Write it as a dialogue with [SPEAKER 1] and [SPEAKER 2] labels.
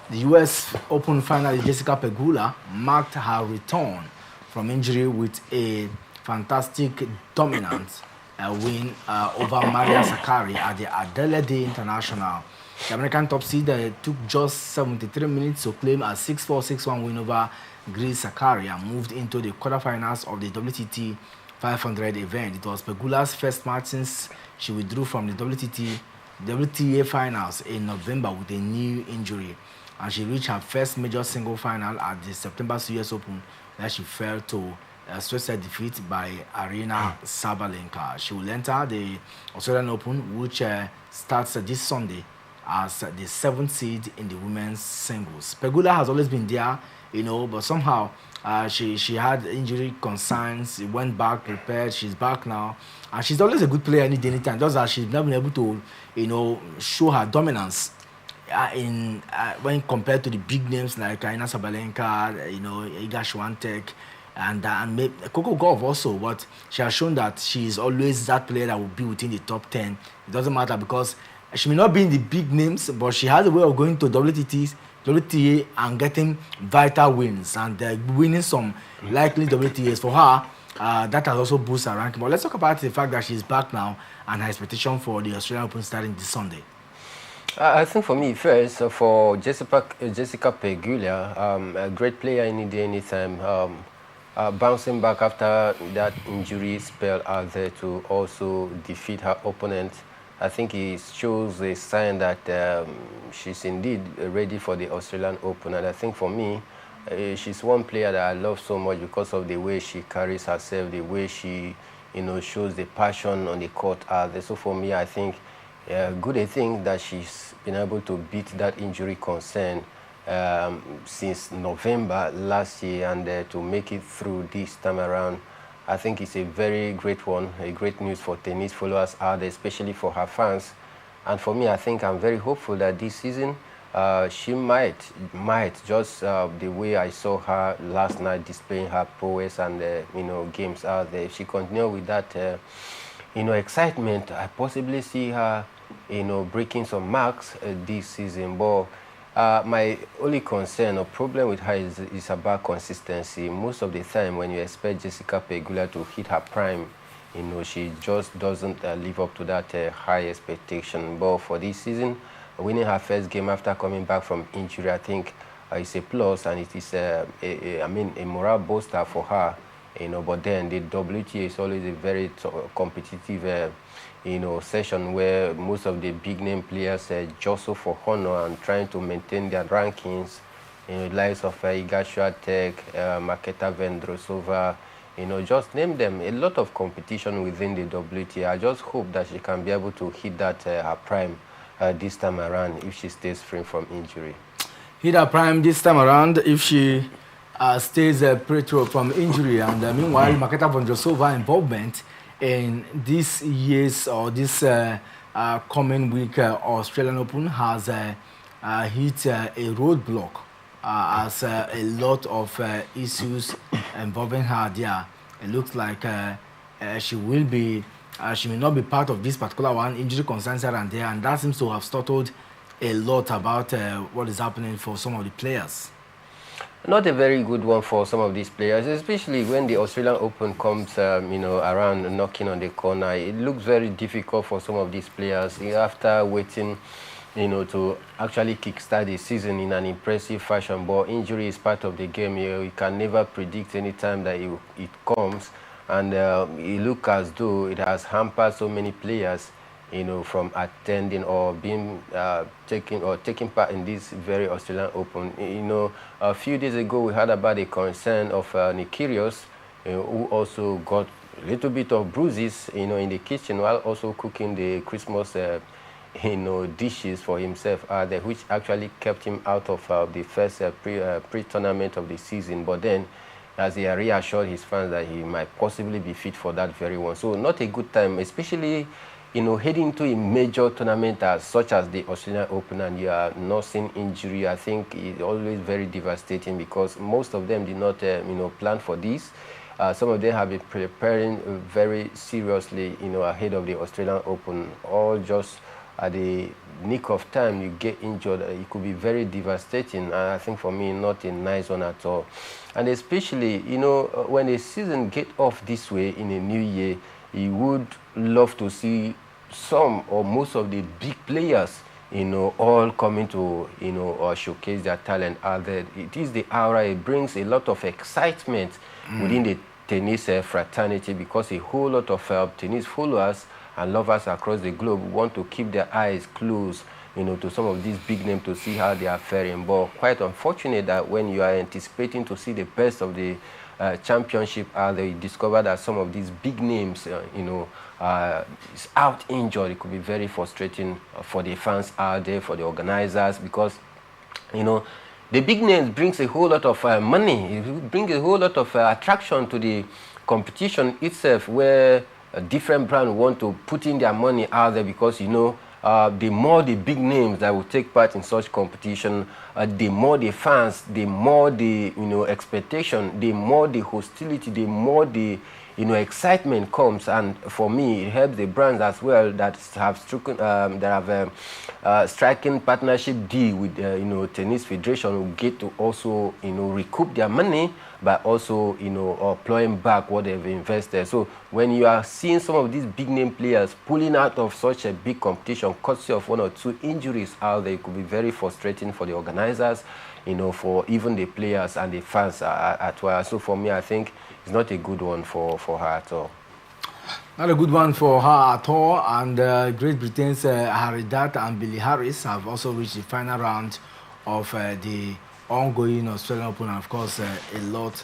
[SPEAKER 1] The US Open finalist Jessica Pegula marked her return from injury with a fantastic dominant win over Maria Sakkari at the Adelaide International. The American top seed took just 73 minutes to claim a 6-4, 6-1 win over Greece Sakkari and moved into the quarterfinals of the WTT 500 event. It was Pegula's first match since she withdrew from the WTA finals in November with a knee injury, and she reached her first major single final at the September US Open, where she fell to a straight defeat by Arina Sabalenka. She will enter the Australian Open, which starts this Sunday as the seventh seed in the women's singles. Pegula has always been there, but somehow she had injury concerns. It went back, prepared. She's back now, and she's always a good player anytime. Just that she's never been able to, show her dominance in when compared to the big names like Aina Sabalenka, Iga Swiatek, and maybe Coco Gauff also. But she has shown that she is always that player that will be within the top 10. It doesn't matter because she may not be in the big names, but she has a way of going to WTA and getting vital wins and winning some likely WTAs for her. That has also boosted her ranking. But let's talk about the fact that she's back now and her expectation for the Australian Open starting this Sunday.
[SPEAKER 2] I think for me, first, for Jessica Pegula, a great player any day, anytime. Bouncing back after that injury spell out there to also defeat her opponent, I think it shows a sign that she's indeed ready for the Australian Open. And I think for me, she's one player that I love so much because of the way she carries herself, the way she, shows the passion on the court. So for me, I think good a thing that she's been able to beat that injury concern since November last year and to make it through this time around. I think it's a very great one, a great news for tennis followers out there, especially for her fans. And for me, I think I'm very hopeful that this season she might just the way I saw her last night displaying her prowess and games out there. If she continues with that excitement, I possibly see her breaking some marks this season. But my only concern or problem with her is about consistency. Most of the time when you expect Jessica Pegula to hit her prime, she just doesn't live up to that high expectation. But for this season, winning her first game after coming back from injury, I think is a plus, and it is a morale booster for her. But then the WTA is always a very competitive session where most of the big name players jostle for honor and trying to maintain their rankings. Likes of Iga Swiatek, Marketa Vendrosova, just name them. A lot of competition within the WTA. I just hope that she can be able to hit that her prime this time around if she stays free from injury.
[SPEAKER 1] Hit her prime this time around if she stays free from injury. And meanwhile, Marketa Vendrosova involvement in this year's or this coming week Australian Open has hit a roadblock as a lot of issues involving her there. It looks like she may not be part of this particular one. Injury concerns here and there, and that seems to have stuttered a lot about what is happening for some of the players.
[SPEAKER 2] Not a very good one for some of these players, especially when the Australian Open comes, around knocking on the corner. It looks very difficult for some of these players after waiting, to actually kickstart the season in an impressive fashion. But injury is part of the game. You can never predict any time that it comes, and it looks as though it has hampered so many players, from attending or being taking part in this very Australian Open. A few days ago we heard about the concern of Nick Kyrgios, who also got a little bit of bruises, in the kitchen while also cooking the Christmas, dishes for himself, which actually kept him out of the first pre-tournament of the season. But then, as he reassured his fans that he might possibly be fit for that very one. So not a good time, especially heading to a major tournament such as the Australian Open and you are nursing injury. I think it's always very devastating because most of them did not, plan for this. Some of them have been preparing very seriously, ahead of the Australian Open, all just at the nick of time you get injured, it could be very devastating. And I think for me, not a nice one at all. And especially, you know, when a season get off this way in a new year, you would love to see some or most of the big players, you know, all coming to, you know, showcase their talent out there. It is the aura, it brings a lot of excitement within the tennis fraternity, because a whole lot of tennis followers and lovers across the globe want to keep their eyes closed, you know, to some of these big names to see how they are faring. But quite unfortunate that when you are anticipating to see the best of the championship out there, you discover that some of these big names, you know, is out injured. It could be very frustrating for the fans out there, for the organizers, because, you know, the big names brings a whole lot of money. It brings a whole lot of attraction to the competition itself, where different brands want to put in their money out there, because, you know, the more the big names that will take part in such competition, the more the fans, the more the, you know, expectation, the more the hostility, the more the, you know, excitement comes. And for me, it helps the brands as well that have striking partnership deal with you know, tennis federation, who get to also, you know, recoup their money, but also, you know, plowing back what they've invested. So when you are seeing some of these big name players pulling out of such a big competition, courtesy of 1 or 2 injuries out there, it could be very frustrating for the organizers, you know, for even the players and the fans as well. So for me, I think it's not a good one for her at all.
[SPEAKER 1] Not a good one for her at all. And Great Britain's Haridat and Billy Harris have also reached the final round of the ongoing Australian Open, and of course a lot